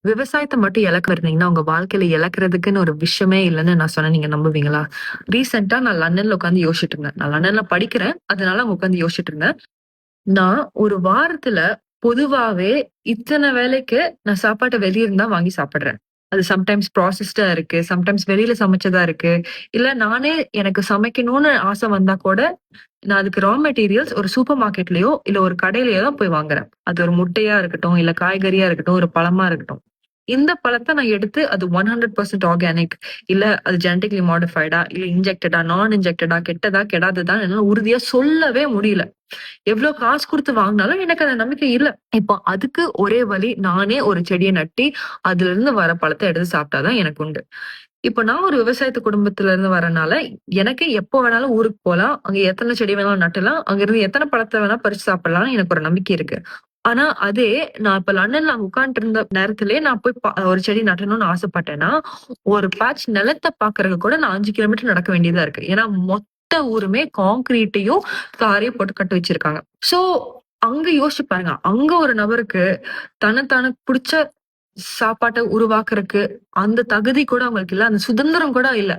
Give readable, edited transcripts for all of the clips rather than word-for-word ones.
விவசாயத்த மட்டும் இருந்தீங்கன்னா, உங்க வாழ்க்கையில இழக்கிறதுக்குன்னு ஒரு விஷயமே இல்லன்னு நான் சொன்னேன். நீங்க நம்புவீங்களா? ரீசென்ட்டா நான் லண்டன்ல உட்கார்ந்து யோசிச்சுட்டு இருந்தேன். நான் லண்டன்ல படிக்கிறேன். அதனால அங்க உட்கார்ந்து யோசிச்சுட்டு இருந்தேன். நான் ஒரு வாரத்துல பொதுவாவே இத்தன வேளைக்கு நான் சாப்பாட்ட வெளிய இருந்து தான் வாங்கி சாப்பிடுறேன். அது சம்டைம்ஸ் ப்ராசஸ்டா இருக்கு. சம்டைம்ஸ் வெளியில சமைச்சதா இருக்கு. இல்ல நானே எனக்கு சமைக்கணும்னு ஆசை வந்தா கூட, நான் அதுக்கு ரா மெட்டீரியல்ஸ் ஒரு சூப்பர் மார்க்கெட்லயோ, இல்ல ஒரு கடையிலயோ தான் போய் வாங்குறேன். அது ஒரு முட்டையா இருக்கட்டும், இல்ல காய்கறியா இருக்கட்டும், ஒரு பழமா இருக்கட்டும். இந்த பழத்த நான் எடுத்து அது 100% ஆர்கானிக், இல்ல அது ஜெனடிக்கலி மாடிஃபைடா, இல்ல இன்ஜெக்டடா, நான் இன்ஜெக்டடா, கெட்டதா, கெடாததான்னு என்னால உறுதியா சொல்லவே முடியல. எவ்ளோ காசு குடுத்து வாங்குனாலும் எனக்கு அந்த நம்பிக்கை இல்ல. இப்போ அதுக்கு ஒரே வழி, நானே ஒரு செடிய நட்டி, அதுலருந்து வர பழத்த எடுத்து சாப்பிட்டா தான் எனக்கு உண்டு. இப்ப நான் ஒரு விவசாயத்து குடும்பத்துல இருந்து வரனால, எனக்கு எப்போ வேணாலும் ஊருக்கு போலாம். அங்க எத்தன செடி வேணாலும் நட்டலாம். அங்கிருந்து எத்தன பழத்த வேணா பறிச்சு சாப்பிடலாம்னு எனக்கு ஒரு நம்பிக்கை இருக்கு. ஆனா அதே நான் இப்ப லண்டன்ல அங்க உட்கார்ந்துட்டு இருந்த நேரத்திலேயே நான் போய் ஒரு செடி நடணும்னு ஆசைப்பட்டேன்னா, ஒரு பேட்ச் நிலத்த பாக்குறதுக்கு கூட நான் 5 கிலோமீட்டர் நடக்க வேண்டியதா இருக்கு. ஏன்னா மொத்த ஊருமே கான்கிரீட்டையும், தாரையும் போட்டு கட்டி வச்சிருக்காங்க. சோ அங்க யோசிச்சு பாருங்க. அங்க ஒரு நபருக்கு தனக்கு புடிச்ச சாப்பாட்ட உருவாக்குறக்கு அந்த தகுதி கூட அவங்களுக்கு இல்ல. அந்த சுதந்திரம் கூட இல்ல.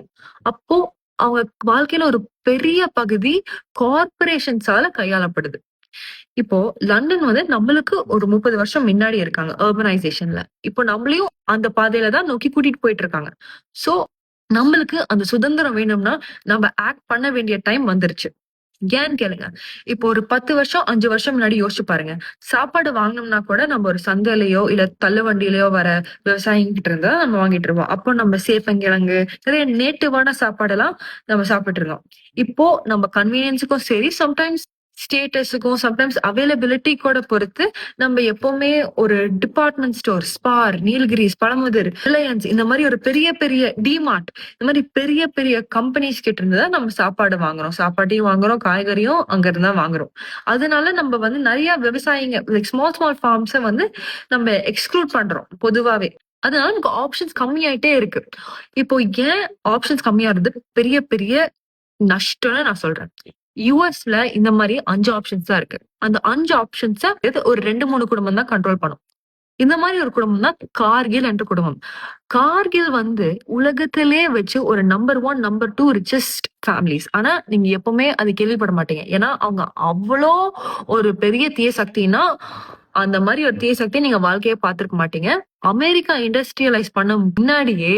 அப்போ அவங்க வாழ்க்கையில ஒரு பெரிய பகுதி கார்ப்பரேஷன்ஸால கையாளப்படுது. இப்போ லண்டன் வந்து நம்மளுக்கு ஒரு 30 வருஷம் முன்னாடி இருக்காங்க அர்பனைசேஷன்ல. இப்போ நம்மளையும் அந்த பாதையில தான் நோக்கி கூட்டிட்டு போயிட்டு இருக்காங்க. சோ நம்மளுக்கு அந்த சுதந்திரம் வேணும்னா நம்ம ஆக்ட் பண்ண வேண்டிய டைம் வந்துருச்சு. ஏன்னு கேளுங்க. இப்போ ஒரு 10 வருஷம், 5 வருஷம் முன்னாடி யோசிச்சு பாருங்க. சாப்பாடு வாங்கணும்னா கூட நம்ம ஒரு சந்தையிலயோ, இல்ல தள்ளுவண்டியிலயோ வர விவசாயிங்கிட்ட இருந்து தான் நம்ம வாங்கிட்டு இருப்போம். அப்போ நம்ம சேப்பங்கிழங்கு, நிறைய நேட்டிவான சாப்பாடெல்லாம் நம்ம சாப்பிட்டு இருந்தோம். இப்போ நம்ம கன்வீனியன்ஸுக்கும் சரி, சம்டைம்ஸ் ஸ்டேட்டஸுக்கும், சம்டைம்ஸ் அவைலபிலிட்டி கூட பொறுத்து நம்ம எப்பவுமே ஒரு டிபார்ட்மெண்ட் ஸ்டோர், ஸ்பார், நீல்கிரிஸ், பழமுதிர், ரிலையன்ஸ் இந்த மாரி ஒரு பெரிய பெரிய டிமார்ட் இந்த மாரி பெரிய பெரிய கம்பெனிஸ் கிட்ட இருந்து தான் நம்ம சாப்பாடு வாங்குறோம். சாப்பாட்டையும் வாங்குறோம், காய்கறியும் அங்க இருந்து தான் வாங்குறோம். அதனால நம்ம வந்து நெறைய விவசாயிங்க லைக் ஸ்மால் ஃபார்ம்ஸ வந்து நம்ம எக்ஸ்க்ளூட் பண்றோம் பொதுவாவே. அதனால நமக்கு ஆப்ஷன்ஸ் கம்மியாயிட்டே இருக்கு. இப்போ ஏன் ஆப்ஷன்ஸ் கம்மியாகுது? பெரிய பெரிய நஷ்டம்னு நான் சொல்றேன். யுஎஸ்ல இந்த மாரி 5 ஆப்ஷன்ஸ் தான் இருக்கு. அந்த 5 ஆப்ஷன்ஸ ஒரு 2, 3 குடும்பம் தான் கண்ட்ரோல் பண்ணும். இந்த மாரி ஒரு குடும்பம் தான் கார்கில் என்ற குடும்பம். கார்கில் வந்து உலகத்திலே வச்சு ஒரு நம்பர் 1, நம்பர் 2 ரிச்சஸ்ட் ஃபேமிலிஸ். ஆனா நீங்க எப்பவுமே அது கேள்விப்பட மாட்டீங்க. ஏன்னா அவங்க அவ்ளோ ஒரு பெரிய தீய சக்தின்னா, அந்த மாரி ஒரு தீய சக்திய நீங்க வாழ்க்கையே பார்த்திருக்க மாட்டீங்க. அமெரிக்கா இண்டஸ்ட்ரியலைஸ் பண்ண முன்னாடியே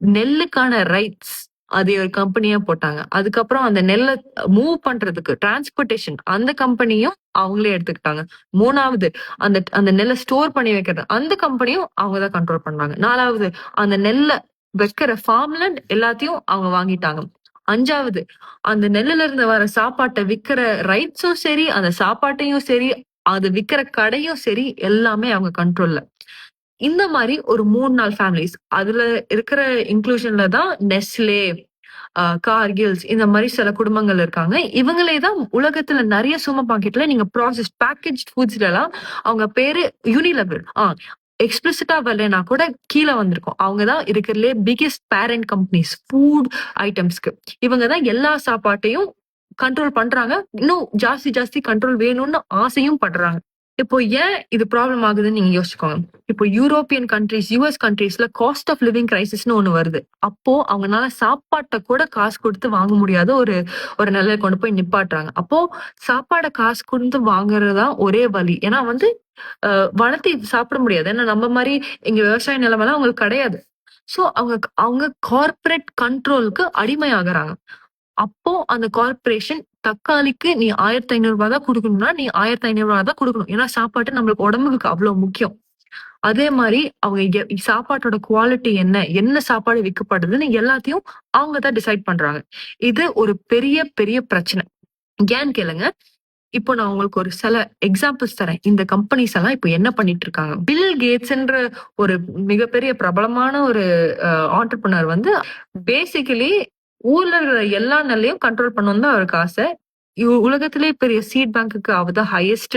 நெல்லுக்கான ரைட்ஸ் அது ஒரு கம்பெனியா போட்டாங்க. அதுக்கப்புறம் அந்த நெல்ல மூவ் பண்றதுக்கு டிரான்ஸ்போர்டேஷன் அந்த கம்பெனியும் அவங்களே எடுத்துக்கிட்டாங்க. 3வது அந்த அந்த நெல்ல ஸ்டோர் பண்ணி வைக்கிறது அந்த கம்பெனியும் அவங்க தான் கண்ட்ரோல் பண்றாங்க. 4வது அந்த நெல்ல வைக்கிற ஃபார்ம்லேண்ட் எல்லாத்தையும் அவங்க வாங்கிட்டாங்க. 5வது அந்த நெல்லுல இருந்து வர சாப்பாட்ட விக்கிற ரைட்ஸும் சரி, அந்த சாப்பாட்டையும் சரி, அது விக்கிற கடையும் சரி எல்லாமே அவங்க கண்ட்ரோல்ல. இந்த மாரி ஒரு 3, 4 ஃபேமிலீஸ். அதுல இருக்கிற இன்க்ளூஷன்ல தான் நெஸ்லே, கார்கில்ஸ் இந்த மாரி சில குடும்பங்கள் இருக்காங்க. இவங்களே தான் உலகத்துல நெறைய சூப்பர் மார்க்கெட்ல நீங்க ப்ராசஸ்ட் பேக்கேஜ்ட் ஃபுட்ஸ்லலாம் அவங்க பேரு யூனிலெவர். எக்ஸ்பிளிசிட்டா வரலைன்னா கூட கீழ வந்திருக்கும். அவங்க தான் இருக்கிறதுலயே பிக்கெஸ்ட் பேரண்ட் கம்பெனிஸ் ஃபுட் ஐட்டம்ஸ்க்கு. இவங்க தான் எல்லா சாப்பாட்டையும் கண்ட்ரோல் பண்றாங்க. இன்னும் ஜாஸ்தி ஜாஸ்தி கண்ட்ரோல் வேணும்னு ஆசையும் படுறாங்க. இப்போ ஏன் இது ப்ராப்ளம் ஆகுதுன்னு நீங்க யோசிச்சுக்கோங்க. இப்போ யூரோப்பியன் கண்ட்ரீஸ், யுஎஸ் கண்ட்ரீஸ்ல காஸ்ட் ஆஃப் லிவிங் கிரைசிஸ்ன்னு ஒண்ணு வருது. அப்போ அவங்கனால சாப்பாட்ட கூட காசு குடுத்து வாங்க முடியாத ஒரு ஒரு நிலையில கொண்டு போய் நிப்பாட்டுறாங்க. அப்போ சாப்பாட காசு குடுத்து வாங்குறது தான் ஒரே வழி. ஏன்னா வந்து வளர்த்தி சாப்பிட முடியாது. ஏன்னா நம்ம மாரி இங்க விவசாய நிலமெல்லாம் அவங்களுக்கு கிடையாது. சோ அவங்க அவங்க கார்ப்பரேட் கண்ட்ரோலுக்கு அடிமையாகுறாங்க. அப்போ அந்த கார்ப்பரேஷன் தக்காளிக்கு நீ ரூ. 1500 தான் குடுக்கணும்னா, நீ ரூ. 1500 தான் குடுக்கணும். ஏன்னா சாப்பாட்டு நம்மளுக்கு உடம்புக்கு அவ்ளோ முக்கியம். அதே மாரி அவங்க சாப்பாட்டோட குவாலிட்டி என்ன? என்ன சாப்பாடு விக்கப்படுதுன்னு எல்லாத்தையும் அவங்க தான் டிசைட் பண்றாங்க. இது ஒரு பெரிய, பெரிய பிரச்சனை. ஏன்னு கேளுங்க. இப்போ நான் உங்களுக்கு ஒரு சில எக்ஸாம்பிள்ஸ் தரேன். இந்த கம்பெனிஸ் எல்லாம் இப்ப என்ன பண்ணிட்டு இருக்காங்க. பில் கேட்ஸ்ன்ற ஒரு மிகப்பெரிய பிரபலமான ஒரு ஆண்டர்பிரினர் வந்து பேசிக்கலி ஊர்ல இருக்கிற எல்லா நெல்லையும் கண்ட்ரோல் பண்ணணும்னு தான் அவருக்கு ஆசை. உலகத்திலே பெரிய சீட் பேங்க்குக்கு அவர் தான் ஹையஸ்ட்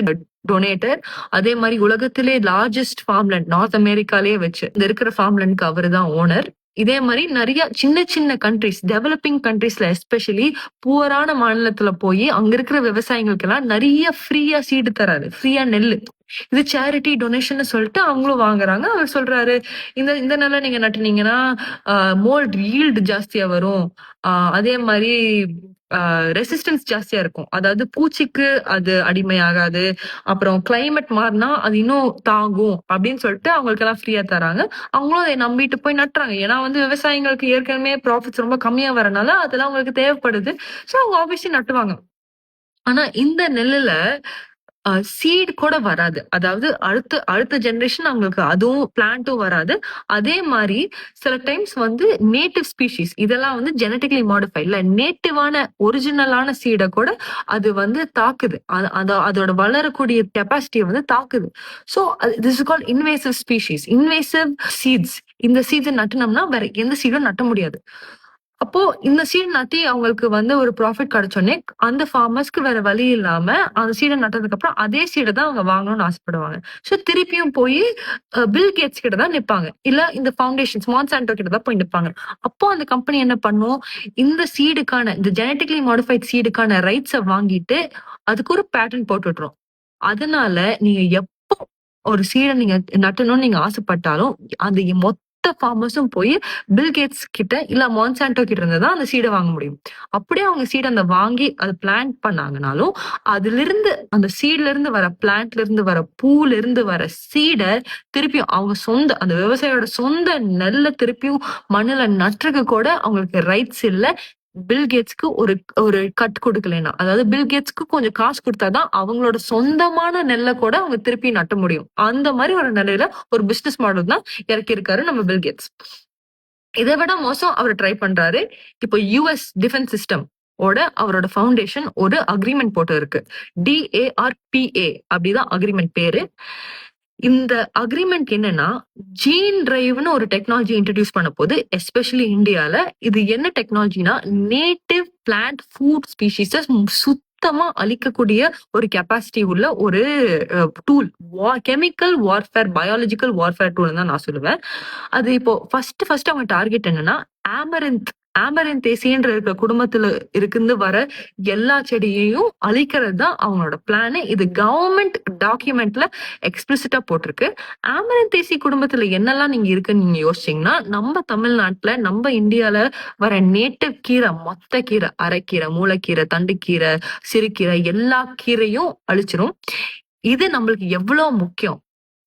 டொனேட்டர். அதே மாரி உலகத்திலே லார்ஜஸ்ட் ஃபார்ம்லேண்ட் நார்த் அமெரிக்காலயே வச்சு இந்த இருக்கிற ஃபார்ம்லேண்ட்க்கு அவரு தான் ஓனர். இதே மாரி நெறைய சின்ன சின்ன கண்ட்ரீஸ், டெவலப்பிங் கண்ட்ரீஸ்ல எஸ்பெஷலி புவரான மாநிலத்துல போயி அங்க இருக்கிற விவசாயிகளுக்கெல்லாம் நெறைய ஃப்ரீயா சீடு தராரு. ஃப்ரீயா நெல்லு. இது சேரிட்டி டொனேஷன்னு சொல்லிட்டு அவங்களும் வாங்குறாங்க. அவர் சொல்றாரு, இந்த இந்த நெல்ல நீங்க நட்டுனீங்கன்னா, மோல்ட் ஈல்டு ஜாஸ்தியா வரும். அதே மாரி ரெசிஸ்டன்ஸ் ஜாஸ்தியா இருக்கும். அதாவது பூச்சிக்கு அது அடிமையாகாது. அப்புறம் கிளைமேட் மாறுனா அது இன்னும் தாங்கும் அப்படின்னு சொல்லிட்டு அவங்களுக்கெல்லாம் ஃப்ரீயா தராங்க. அவங்களும் அதை நம்பிட்டு போய் நட்டுறாங்க. ஏன்னா வந்து விவசாயிங்களுக்கு ஏற்கனவே ப்ராஃபிட்ஸ் ரொம்ப கம்மியா வரனால அதெல்லாம் அவங்களுக்கு தேவைப்படுது. ஸோ அவங்க ஆப்வியஸ்லி நட்டுவாங்க. ஆனா இந்த நெல்லுல சீட் கூட வராது. அதாவது அடுத்த அடுத்த ஜெனரேஷன் அவங்களுக்கு அதுவும் பிளான்ட்டும் வராது. அதே மாரி சில டைம்ஸ் வந்து நேட்டிவ் ஸ்பீஷீஸ் இதெல்லாம் வந்து ஜெனடிக்கலி மாடிஃபைட் இல்ல நேட்டிவான ஒரிஜினலான சீட கூட அது வந்து தாக்குது. அதோட வளரக்கூடிய கெப்பாசிட்டிய வந்து தாக்குது. So this is called invasive species. Invasive seeds. இந்த சீட்ஸ நட்டுனோம்னா வேற எந்த சீடும் நட்ட முடியாது. அப்போ இந்த சீட் நட்டி அவங்களுக்கு வந்து ஒரு ப்ராஃபிட் கிடைச்சோடனே அந்த ஃபார்மர்ஸ்க்கு வேற வழி இல்லாம அந்த சீடை நட்டதுக்கு அப்புறம் அதே சீடை தான் அவங்க வாங்கணும்னு ஆசைப்படுவாங்க. ஸோ திருப்பியும் போய் பில் கேட்ஸ் கிட்ட தான் நிப்பாங்க. இல்ல இந்த ஃபவுண்டேஷன்ஸ் மான்சான்டோ கிட்ட தான் போய் நிப்பாங்க. அப்போ அந்த கம்பெனி என்ன பண்ணும், இந்த சீடுக்கான இந்த ஜெனட்டிக்கலி மாடிஃபைட் சீடுக்கான ரைட்ஸை வாங்கிட்டு அதுக்கு ஒரு பேட்டர்ன் போட்டு விட்டுரும். அதனால நீங்க எப்போ ஒரு சீடை நீங்க நட்டணும்னு நீங்க ஆசைப்பட்டாலும் அது மொத்த ஃபார்மர்ஸும் போய் பில் கேட்ஸ் கிட்ட இல்ல மான்சான்டோ கிட்ட இருந்து தான் அந்த சீடை வாங்க முடியும். அப்படியே அவங்க சீடை அந்த வாங்கி அதை பிளான்ட் பண்ணாங்கனாலும் அதுல இருந்து அந்த சீட்ல இருந்து வர பிளான்ட்ல இருந்து வர பூல இருந்து வர சீடை திருப்பியும் அவங்க சொந்த அந்த விவசாயியோட சொந்த நெல்லை திருப்பியும் மண்ணுல நட்டுறதுக்கு கூட அவங்களுக்கு ரைட்ஸ் இல்ல. பில் கேட்ஸ்க்கு ஒரு ஒரு கட் கொடுக்கலனா, அதாவது பில் கேட்ஸ்க்கு கொஞ்சம் காசு கொடுத்தாதான் அவங்களோட சொந்தமான நெல்லை கூட அவங்க திருப்பி நட்ட முடியும். அந்த மாதிரி ஒரு நிலையில ஒரு பிசினஸ் மாடல் தான் இறக்கி இருக்காரு நம்ம பில் கேட்ஸ். இதை விட மோசம் அவர் ட்ரை பண்றாரு. இப்போ யூஎஸ் டிஃபென்ஸ் சிஸ்டம் ஓட அவரோட ஃபவுண்டேஷன் ஒரு அக்ரிமெண்ட் போட்டு இருக்கு. DARPA அப்படிதான் அக்ரிமெண்ட் பேரு. இந்த அக்ரிமெண்ட் என்னன்னா ஜீன் டிரைவ்னு ஒரு டெக்னாலஜி இன்ட்ரடியூஸ் பண்ண போது எஸ்பெஷலி இந்தியால இது என்ன டெக்னாலஜினா நேட்டிவ் பிளான்ட் ஃபுட் ஸ்பீஷீஸ் சுத்தமா அழிக்கக்கூடிய ஒரு கெப்பாசிட்டி உள்ள ஒரு tool. Chemical warfare biological warfare tool தான் நான் சொல்லுவேன். அது இப்போ ஃபர்ஸ்ட் அவங்க டார்கெட் என்னன்னா ஆமரந்தேசின்ற இருக்க குடும்பத்துல இருந்து வர எல்லா செடியையும் அழிக்கிறது தான் அவங்களோட பிளான். இது கவர்மெண்ட் டாக்குமெண்ட்ல எக்ஸ்பிளிசிட்டா போட்டிருக்கு. ஆமரந்தேசி குடும்பத்துல என்னெல்லாம் நீங்க இருக்குன்னு நீங்க யோசிச்சீங்கன்னா நம்ம தமிழ்நாட்டுல நம்ம இந்தியால வர நேட்டிவ் கீரை, மொத்த கீரை, அரைக்கீரை, மூளைக்கீரை, தண்டுக்கீரை, சிறுகீரை எல்லா கீரையும் அழிச்சிரும். இது நம்மளுக்கு எவ்வளவு முக்கியம்.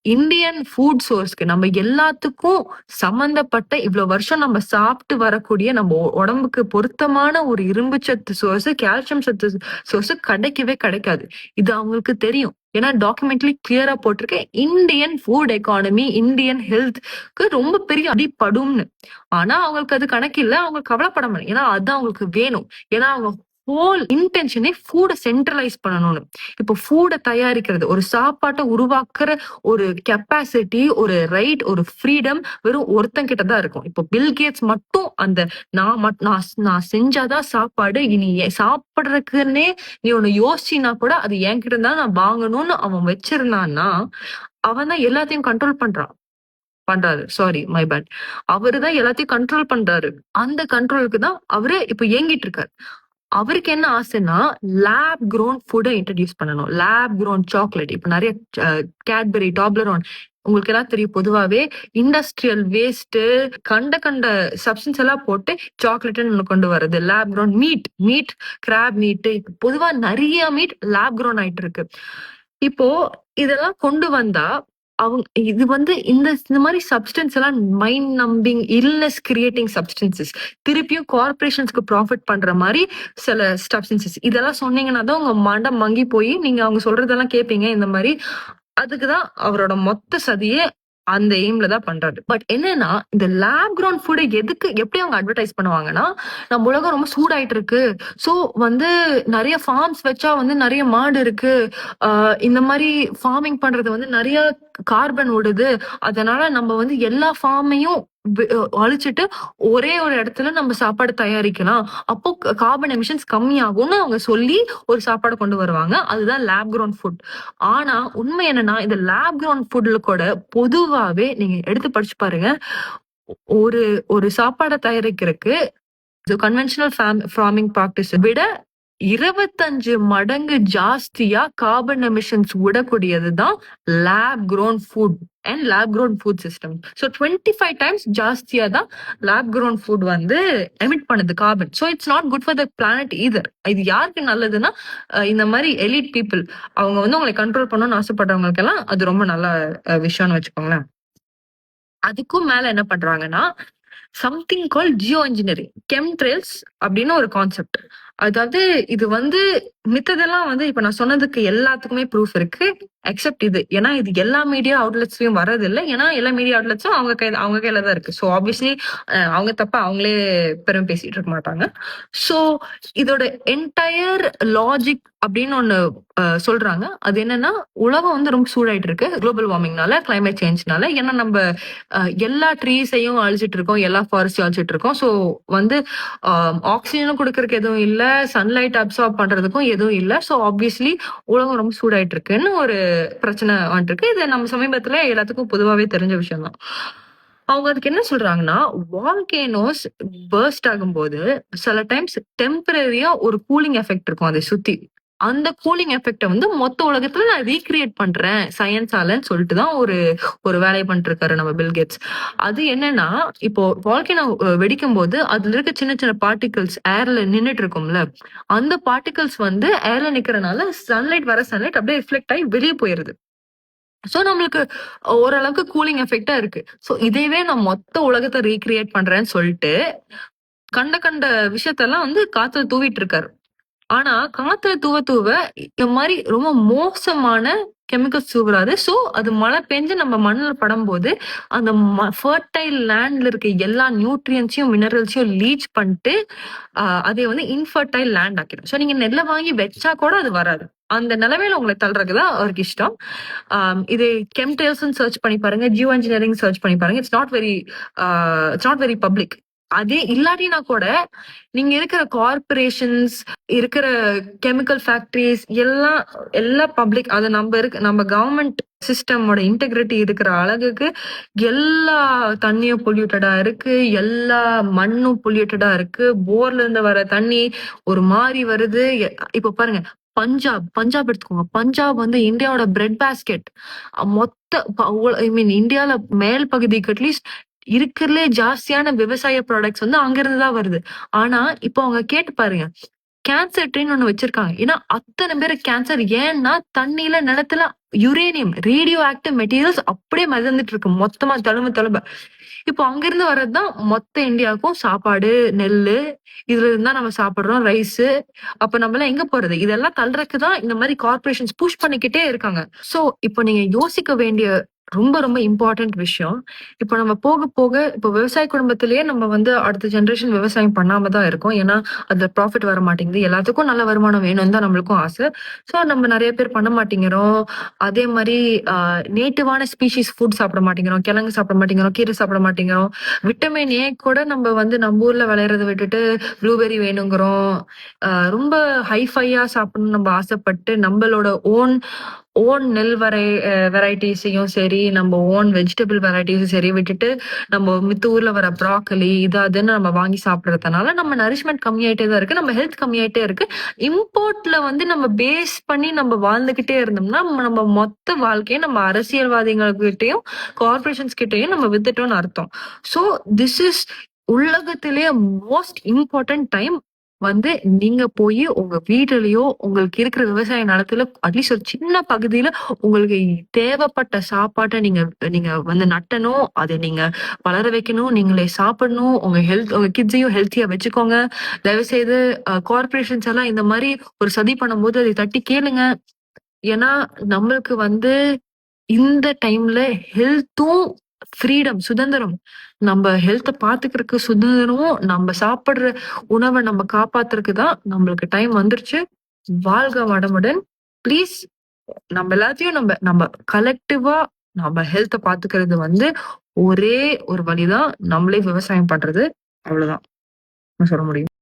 இந்தியன் ஃபுட் சோர்ஸ்க்கு நம்ம எல்லாத்துக்கும் சம்பந்தப்பட்ட இவ்வளவு வருஷம் நம்ம சாப்பிட்டு வரக்கூடிய நம்ம உடம்புக்கு பொருத்தமான ஒரு இரும்பு சத்து சோர்ஸ், கால்சியம் சத்து சோர்ஸ் கிடைக்கவே கிடைக்காது. இது அவங்களுக்கு தெரியும். ஏன்னா டாக்குமெண்ட்லி கிளியரா போட்டிருக்கேன். இந்தியன் ஃபுட் எக்கானமி, இந்தியன் ஹெல்த்க்கு ரொம்ப பெரிய அடிப்படும்னு. ஆனா அவங்களுக்கு அது கணக்கு இல்ல. அவங்க கவலைப்பட மாட்டாங்க. ஏன்னா அதுதான் அவங்களுக்கு வேணும். ஏன்னா அவங்க ஹோல் இன்டென்ஷனே ஃபுட சென்ட்ரலைஸ் பண்ணணும்னு. இப்போ ஃபுட தயாரிக்கிறது, ஒரு சாப்பாட்டை உருவாக்குற ஒரு கெப்பாசிட்டி, ஒரு ரைட், ஒரு ஃப்ரீடம் வெறும் ஒருத்தன் கிட்ட தான் இருக்கும். இப்போ பில் கேட்ஸ் மட்டும் அந்த நான் செஞ்சாதான் சாப்பாடு, இனி சாப்பிடுறதுக்குன்னே நீ ஒண்ணு யோசிச்சினா கூட அது என்கிட்ட தான் நான் வாங்கணும்னு அவன் வச்சிருந்தான்னா அவன் தான் எல்லாத்தையும் கண்ட்ரோல் பண்றாரு. Sorry, my bad. அவருதான் எல்லாத்தையும் கண்ட்ரோல் பண்றாரு. அந்த கண்ட்ரோலுக்கு தான் அவரு இப்ப இயங்கிட்டு இருக்காரு. அவருக்கு என்ன ஆசைன்னா லேப் க்ரோன் ஃபுட்டை இன்ட்ரடியூஸ் பண்ணணும். Lab grown chocolate. இப்ப நிறைய கேட்பரி, டாப்லரோன் உங்களுக்கு எல்லாம் தெரியும். பொதுவாவே இண்டஸ்ட்ரியல் வேஸ்ட் கண்ட சப்ஸ்டன்ஸ் எல்லாம் போட்டு சாக்லேட்னு கொண்டு வருது. Lab grown meat, crab meat, பொதுவா நிறைய மீட் லேப் க்ரோன் ஆயிட்டு இருக்கு. இப்போ இதெல்லாம் கொண்டு வந்தா அவங்க இது வந்து இந்த மாதிரி சப்ஸ்டன்ஸ் எல்லாம் mind numbing, illness creating substances, திருப்பியும் கார்பரேஷன்ஸ்க்கு ப்ராஃபிட் பண்ற மாதிரி சில சப்ஸ்டன்சஸ். இதெல்லாம் சொன்னீங்கன்னா தான் உங்க மண்டம் மங்கி போய் நீங்க அவங்க சொல்றதெல்லாம் கேட்பீங்க. இந்த மாதிரி அதுக்குதான் அவரோட மொத்த சதியே அந்த எய்ம்ல தான் பண்றாரு. பட் என்னன்னா இந்த லேப் கிரவுண்ட் ஃபுட் எப்படி அவங்க அட்வர்டைஸ் பண்ணுவாங்கன்னா, நம்ம உலகம் ரொம்ப சூடாயிட்டு இருக்கு, சோ வந்து நிறைய ஃபார்ம்ஸ் வச்சா வந்து நிறைய மாடு இருக்கு, இந்த மாதிரி ஃபார்மிங் பண்றது வந்து நிறைய கார்பன் ஓடுது, அதனால நம்ம வந்து எல்லா ஃபார்மையும் அழிச்சிட்டு ஒரே ஒரு இடத்துல நம்ம சாப்பாடு தயாரிக்கலாம், அப்போ கார்பன் எமிஷன்ஸ் கம்மியாகும்னு அவங்க சொல்லி ஒரு சாப்பாடு கொண்டு வருவாங்க. அதுதான் லேப் கிரவுண்ட் ஃபுட். ஆனா உண்மை என்னன்னா இந்த லேப் கிரவுண்ட் ஃபுட்ல கூட பொதுவாவே நீங்க எடுத்து படிச்சு பாருங்க, ஒரு ஒரு சாப்பாட தயாரிக்கிறதுக்கு கன்வென்ஷனல் ஃபார்மிங் பிராக்டிஸ் விட 25 மடங்கு ஜாஸ்தியா கார்பன் எமிஷன்ஸ் விடக்கூடியது தான் lab grown food and lab grown food system. So 25 times ஜாஸ்தியா தான் லேப் grown ஃபுட் வந்து எமிட் பண்ணுது carbon. So it's not good for the planet either. இது யாருக்கு நல்லதுன்னா இந்த மாதிரி எலிட் பீப்புள், அவங்க வந்து உங்களை கண்ட்ரோல் பண்ணணும்னு ஆசைப்படுறவங்களுக்கெல்லாம் அது ரொம்ப நல்ல விஷயம்னு வச்சுக்கோங்களேன். அதுக்கும் மேல என்ன பண்றாங்கன்னா சம்திங் கால் ஜியோ இன்ஜினியரிங் கெம்ட்ரெயில்ஸ் அப்படின்னு ஒரு கான்செப்ட். அதாவது இது வந்து மித்ததெல்லாம் வந்து இப்ப நான் சொன்னதுக்கு எல்லாத்துக்குமே ப்ரூஃப் இருக்கு எக்ஸப்ட் இது. ஏன்னா இது எல்லா மீடியா அவுட்லெட்ஸ்லயும் வர்றது இல்லை. ஏன்னா எல்லா மீடியா அவுட்லெட்ஸும் அவங்க கையில தான் இருக்கு. ஸோ ஆப்வியஸ்லி அவங்க தப்பா அவங்களே பெரும் பேசிட்டு இருக்க மாட்டாங்க. ஸோ இதோட என்டையர் லாஜிக் அப்படின்னு ஒண்ணு சொல்றாங்க. அது என்னன்னா உலகம் வந்து ரொம்ப சூடாயிட்டு இருக்கு குளோபல் வார்மிங்னால, கிளைமேட் சேஞ்ச்னால. ஏன்னா நம்ம எல்லா ட்ரீஸையும் அழிச்சிட்டு இருக்கோம், எல்லா ஃபாரஸ்டையும் அழிச்சிட்டு இருக்கோம். ஸோ வந்து ஆக்சிஜனும் கொடுக்கறதுக்கு எதுவும் இல்லை, சன்லைட் அப்சார்ப் பண்றதுக்கும் எதுவும் இல்லை. ஸோ ஆப்வியஸ்லி உலகம் ரொம்ப சூடாயிட்டு இருக்குன்னு ஒரு பிரச்சனை வந்துட்டு இருக்கு. இது நம்ம சமீபத்துல எல்லாத்துக்கும் பொதுவாகவே தெரிஞ்ச விஷயம் தான். அவங்க அதுக்கு என்ன சொல்றாங்கன்னா, வால்கேனோஸ் பர்ஸ்ட் ஆகும்போது சில டைம்ஸ் டெம்பரரியா ஒரு கூலிங் எஃபெக்ட் இருக்கும் அதை சுத்தி. அந்த கூலிங் எஃபெக்ட வந்து மொத்த உலகத்துல நான் ரீக்ரியேட் பண்றேன் சயின்ஸாலன்னு சொல்லிட்டு தான் ஒரு ஒரு வேலையை பண்ணிட்டு இருக்காரு நம்ம பில்கேட்ஸ். அது என்னன்னா, இப்போ வால்கேனோ வெடிக்கும் போது அதுல இருக்க சின்ன சின்ன பார்ட்டிகல்ஸ் ஏர்ல நின்னுட்டு இருக்கும்ல, அந்த பார்ட்டிகல்ஸ் வந்து ஏர்ல நிக்கிறனால சன்லைட் அப்படியே ரிஃப்ளெக்ட் ஆகி வெளியே போயிருது. சோ நம்மளுக்கு ஓரளவுக்கு கூலிங் எஃபெக்டா இருக்கு. சோ இதேவே நான் மொத்த உலகத்தை ரீக்ரியேட் பண்றேன்னு சொல்லிட்டு கண்ட கண்ட விஷயத்தெல்லாம் வந்து காத்துல தூவிட்டு இருக்காரு. ஆனா காத்துல தூவ தூவ இந்த மாதிரி ரொம்ப மோசமான கெமிக்கல்ஸ் தூவுறாரு. சோ அது மழை பெஞ்சு நம்ம மண்ணில் படும்போது அந்த ஃபர்டைல் லேண்ட்ல இருக்க எல்லா நியூட்ரியன்ஸையும் மினரல்ஸையும் லீச் பண்ணிட்டு அதை வந்து இன்ஃபர்டைல் லேண்ட் ஆக்கிடும். ஸோ நீங்க நெல்லை வாங்கி வச்சா கூட அது வராது. அந்த நிலைமையில உங்களை தள்ளுறதுதான் அவருக்கு இஷ்டம். இது கெம்டெல்ஸ் சர்ச் பண்ணி பாருங்க, ஜியோ இன்ஜினியரிங் சர்ச் பண்ணி பாருங்க. It's not very public. அதே இல்லாட்டினா கூட நீங்க இருக்கிற கார்பரேஷன்ஸ், இருக்கிற கெமிக்கல் ஃபேக்டரிஸ் எல்லாம் பப்ளிக். அது நம்ம கவர்மெண்ட் சிஸ்டமோட இன்டெகிரிட்டி இருக்கிற அழகுக்கு எல்லா தண்ணியும் பொல்யூட்டடா இருக்கு, எல்லா மண்ணும் பொல்யூட்டடா இருக்கு. போர்ல இருந்து வர தண்ணி ஒரு மாதிரி வருது. இப்ப பாருங்க, பஞ்சாப் எடுத்துக்கோங்க. பஞ்சாப் வந்து இந்தியாவோட பிரெட் பாஸ்கெட். மொத்த ஐ மீன் இந்தியால மேல் பகுதிக்கு அட்லீஸ்ட் இருக்கிறதுலே ஜாஸ்தியான விவசாய ப்ராடக்ட்ஸ் வந்து அங்கிருந்து தான் வருது. ஆனா இப்போ அவங்க கேட்டு பாருங்க, கேன்சர் ட்ரெயின் ஒண்ணு வச்சிருக்காங்க. ஏன்னா அத்தனை பேருக்கு கேன்சர். ஏன்னா தண்ணியில நிலத்துல யுரேனியம் ரேடியோ ஆக்டிவ் மெட்டீரியல்ஸ் அப்படியே மிதந்துட்டு இருக்கு மொத்தமா தழும்ப. இப்போ அங்கிருந்து வர்றதுதான் மொத்த இந்தியாவுக்கும் சாப்பாடு, நெல்லு, இதுல இருந்தா நம்ம சாப்பிடுறோம் ரைஸ். அப்ப நம்ம எல்லாம் எங்க போறது? இதெல்லாம் தள்ளுறதுக்குதான் இந்த மாதிரி கார்பரேஷன்ஸ் புஷ் பண்ணிக்கிட்டே இருக்காங்க. சோ இப்போ நீங்க யோசிக்க வேண்டிய ரொம்ப ரொம்ப இம்பார்ட்டன்ட் விஷயம், இப்போ நம்ம போக போக இப்போ விவசாய குடும்பத்திலேயே நம்ம வந்து அடுத்த ஜெனரேஷன் விவசாயம் பண்ணாம தான் இருக்கோம். ஏன்னா அதுல ப்ராஃபிட் வர மாட்டேங்குது. எல்லாத்துக்கும் நல்ல வருமானம் வேணும்னு தான் நம்மளுக்கும் ஆசை. ஸோ நம்ம நிறைய பேர் பண்ண மாட்டேங்கிறோம். அதே மாதிரி நேட்டிவான ஸ்பீஷிஸ் ஃபுட் சாப்பிட மாட்டேங்கிறோம், கிழங்கு சாப்பிட மாட்டேங்கிறோம், கீரை சாப்பிட மாட்டேங்கிறோம். விட்டமின் ஏ கூட நம்ம வந்து நம்ம ஊர்ல விளையறதை விட்டுட்டு ப்ளூபெர்ரி வேணுங்கிறோம். ரொம்ப ஹைஃபையா சாப்பிடணும்னு நம்ம ஆசைப்பட்டு நம்மளோட ஓன் நெல் வெரைட்டிஸையும் சரி, நம்ம ஓன் வெஜிடபிள் வெரைட்டிஸும் சரி விட்டுட்டு நம்ம மித்த ஊர்ல வர ப்ராக்கலி இது அதுன்னு நம்ம வாங்கி சாப்பிடறதுனால நம்ம நரிஷ்மெண்ட் கம்மியாயிட்டே தான் இருக்கு, நம்ம ஹெல்த் கம்மியாயிட்டே இருக்கு. இம்போர்ட்ல வந்து நம்ம பேஸ் பண்ணி நம்ம வாழ்ந்துகிட்டே இருந்தோம்னா நம்ம மொத்த வாழ்க்கையை நம்ம அரசியல்வாதிகள்கிட்டயும் கார்பரேஷன்ஸ் கிட்டயும் நம்ம வித்துட்டோம்னு அர்த்தம். ஸோ திஸ் இஸ் உலகத்திலேயே மோஸ்ட் இம்பார்ட்டன்ட் டைம் வந்து நீங்க போய் உங்க வீட்டுலயோ உங்களுக்கு இருக்கிற விவசாய நிலத்துல அட்லீஸ்ட் ஒரு சின்ன பகுதியில உங்களுக்கு தேவைப்பட்ட சாப்பாட்டை நீங்க நீங்க வந்து நட்டணும், அதை நீங்க வளர வைக்கணும், நீங்களே சாப்பிடணும். உங்க கிட்ஸையும் ஹெல்த்தியா வச்சுக்கோங்க. தயவு செய்து கார்பரேஷன்ஸ் எல்லாம் இந்த மாதிரி ஒரு சதி பண்ணும்போது அதை தட்டி கேளுங்க. ஏன்னா நம்மளுக்கு வந்து இந்த டைம்ல ஹெல்த்தும் ஃப்ரீடம், சுதந்திரம், நம்ம ஹெல்த்த பாத்துக்கிறதுக்கு சுதந்திரமும், நம்ம சாப்பிடுற உணவை நம்ம காப்பாத்துறதுக்கு தான் நம்மளுக்கு டைம் வந்துருச்சு. வாழ்க வளமுடன். ப்ளீஸ் நம்ம எல்லாத்தையும் நம்ம நம்ம கலெக்டிவா நம்ம ஹெல்த்த பாத்துக்கிறது வந்து ஒரே ஒரு வழிதான், நம்மளே விவசாயம் பண்றது. அவ்வளவுதான் நான் சொல்ல முடியும்.